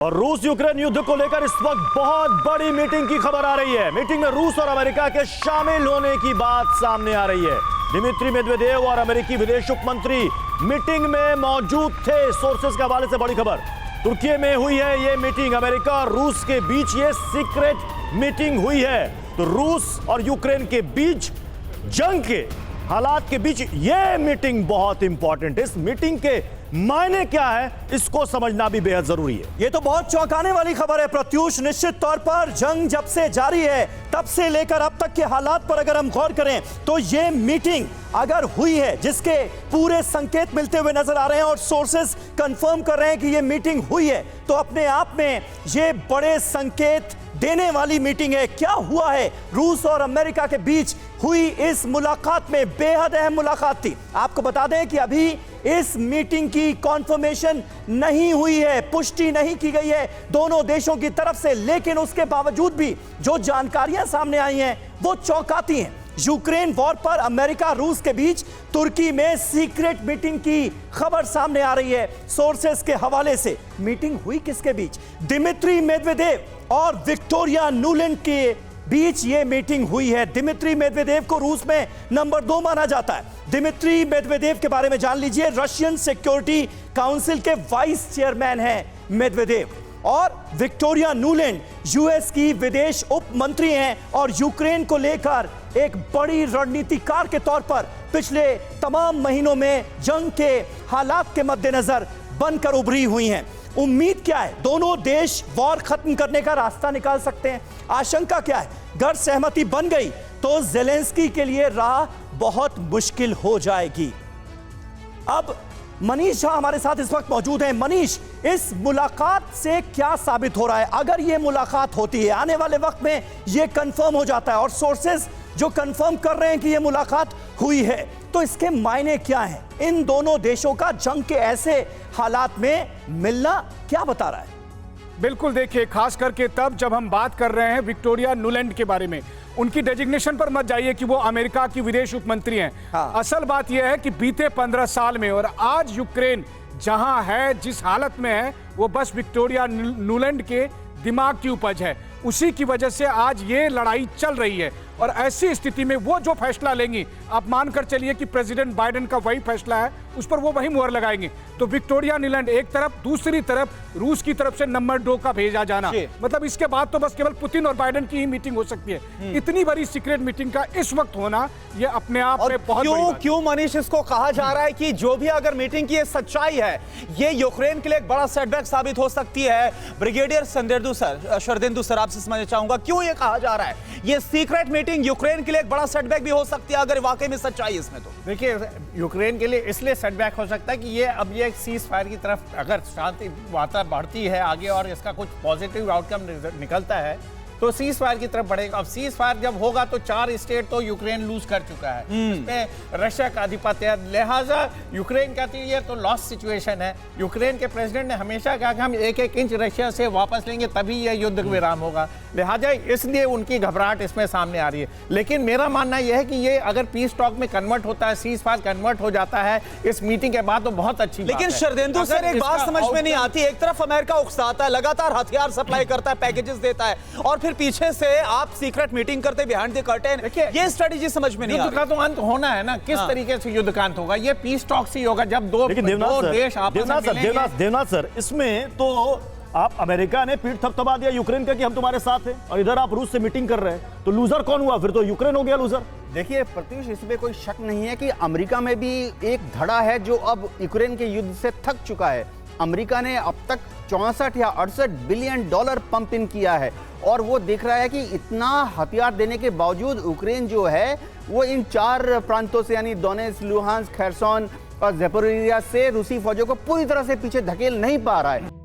और रूस यूक्रेन युद्ध को लेकर इस वक्त बहुत बड़ी मीटिंग की खबर आ रही है। मीटिंग में रूस और अमेरिका के शामिल होने की बात सामने आ रही है। दिमित्री मेदवेदेव और अमेरिकी विदेश उप मंत्री मीटिंग में मौजूद थे। सोर्सेस के हवाले से बड़ी खबर, तुर्की में हुई है ये मीटिंग। अमेरिका और रूस के बीच ये सीक्रेट मीटिंग हुई है। तो रूस और यूक्रेन के बीच जंग के हालात के बीच ये मीटिंग बहुत इंपॉर्टेंट है। इस मीटिंग के मायने क्या है, इसको समझना भी बेहद जरूरी है। ये तो बहुत चौंकाने वाली खबर है प्रत्युष। निश्चित तौर पर जंग जब से जारी है तब से लेकर अब तक के हालात पर अगर हम गौर करें तो ये मीटिंग अगर हुई है, जिसके पूरे संकेत मिलते हुए नजर आ रहे हैं और सोर्सेस कंफर्म कर रहे हैं कि ये मीटिंग हुई है, तो अपने आप में ये बड़े संकेत देने वाली मीटिंग है। क्या हुआ है रूस और अमेरिका के बीच हुई इस मुलाकात में? बेहद अहम मुलाकात थी। आपको बता दें कि अभी इस मीटिंग की कॉन्फर्मेशन नहीं हुई है, पुष्टि नहीं की गई है दोनों देशों की तरफ से, लेकिन उसके बावजूद भी जो जानकारियां सामने आई हैं वो चौंकाती हैं। यूक्रेन वॉर पर अमेरिका रूस के बीच तुर्की में सीक्रेट मीटिंग की खबर सामने आ रही है सोर्सेस के हवाले से। मीटिंग हुई किसके बीच? दिमित्री मेदवेदेव और विक्टोरिया नुलैंड के बीच ये मीटिंग हुई है। दिमित्री मेदवेदेव को रूस में नंबर 2 माना जाता है। दिमित्री मेदवेदेव के बारे में जान लीजिए। रशियन सिक्योरिटी काउंसिल के वाइस चेयरमैन हैं मेदवेदेव। और विक्टोरिया नुलैंड यूएस की विदेश उप मंत्री हैं और यूक्रेन को लेकर एक बड़ी रणनीतिकार के तौर पर पिछले तमाम महीनों में जंग के हालात के मद्देनजर बनकर उभरी हुई हैं। उम्मीद क्या है? दोनों देश वॉर खत्म करने का रास्ता निकाल सकते हैं। आशंका क्या है? अगर सहमति बन गई तो ज़ेलेंस्की के लिए राह बहुत मुश्किल हो जाएगी। अब मनीष झा हमारे साथ इस वक्त मौजूद हैं। मनीष, इस मुलाकात से क्या साबित हो रहा है? अगर ये मुलाकात होती है, आने वाले वक्त में ये कंफर्म हो जाता है और सोर्सेस जो कंफर्म कर रहे हैं कि ये मुलाकात हुई है, तो इसके मायने क्या हैं? इन दोनों देशों का जंग के ऐसे हालात में मिलना क्या बता रहा है? बिल्कुल, देखिए, खास करके तब जब हम बात कर रहे हैं विक्टोरिया नुलैंड के बारे में, उनकी डेजिग्नेशन पर मत जाइए कि वो अमेरिका की विदेश उप मंत्री हैं। हाँ। असल बात यह है कि बीते 15 साल में और आज यूक्रेन जहां है, जिस हालत में है, वो बस विक्टोरिया नुलैंड के दिमाग की उपज है। उसी की वजह से आज ये लड़ाई चल रही है और ऐसी स्थिति में वो जो फैसला लेंगी, आप मानकर चलिए कि प्रेसिडेंट बाइडेन का वही फैसला है, उस पर वो वही मुहर लगाएंगे। तो विक्टोरिया नुलैंड एक तरफ, दूसरी तरफ रूस की तरफ से नंबर 2 का भेजा जाना, मतलब इसके बाद तो बस केवल पुतिन और बाइडेन की ही मीटिंग हो सकती है। इतनी बड़ी सीक्रेट मीटिंग का इस वक्त होना ये अपने आप में बहुत क्यों मनीष इसको कहा जा रहा है कि जो भी अगर मीटिंग की सच्चाई है, ये यूक्रेन के लिए एक बड़ा सेटबैक साबित हो सकती है? ब्रिगेडियर शरदेंदु सर, आपसे समझना चाहूंगा क्यों ये कहा जा रहा है ये सीक्रेट मीटिंग यूक्रेन के लिए एक बड़ा सेटबैक भी हो सकती है अगर वाकई में सच्चाई इसमें? तो देखिए, यूक्रेन के लिए इसलिए सेटबैक हो सकता है कि ये अब ये सीज फायर की तरफ अगर शांति वार्ता बढ़ती है आगे और इसका कुछ पॉजिटिव आउटकम निकलता है तो सीज फायर की तरफ बढ़ेगा। अब सीज फायर जब होगा तो 4 स्टेट तो यूक्रेन लूज कर चुका है, इसमें रशिया का आधिपत्य है, लिहाजा यूक्रेन का ये तो लॉस सिचुएशन है। यूक्रेन के प्रेसिडेंट ने हमेशा कहा कि हम 1-1 इंच रशिया से वापस लेंगे तभी यह युद्ध विराम होगा, लिहाजा इसलिए उनकी घबराहट इसमें सामने आ रही है। लेकिन मेरा मानना यह है कि ये अगर पीस टॉक में कन्वर्ट होता है, सीज फायर कन्वर्ट हो जाता है इस मीटिंग के बाद, तो बहुत अच्छी बात है। लेकिन शरदेंदु सर, एक बात समझ में नहीं आती, एक तरफ अमेरिका उकसाता है, लगातार हथियार सप्लाई करता है, पैकेजेस देता है, और फिर पीछे से आप सीक्रेट मीटिंग करते बिहाइंड द कर्टेन। ये स्ट्रेटजी समझ में नहीं आ रही। युद्ध का तो अंत होना है ना, किस तरीके से युद्ध का अंत होगा? ये पीस टॉक से होगा जब दो देश आपस में मिलेंगे। देवनाथ सर, इसमें तो आप अमेरिका ने पीठ थपथपा दिया यूक्रेन का कि हम तुम्हारे साथ हैं, और इधर आप रूस से मीटिंग कर रहे हैं, तो लूजर कौन हुआ? फिर तो यूक्रेन हो गया लूजर। देखिए प्रत्युष, इसमें कोई शक नहीं है कि अमेरिका में भी एक धड़ा है जो अब यूक्रेन के युद्ध से थक चुका है। अमेरिका ने अब तक 64 या 68 बिलियन डॉलर पंप इन किया है और वो देख रहा है कि इतना हथियार देने के बावजूद यूक्रेन जो है वो इन 4 प्रांतों से, यानी डोनेट्स्क, लुहांस्क, खेर्सन और ज़ैपोरिज़िया से रूसी फौजों को पूरी तरह से पीछे धकेल नहीं पा रहा है।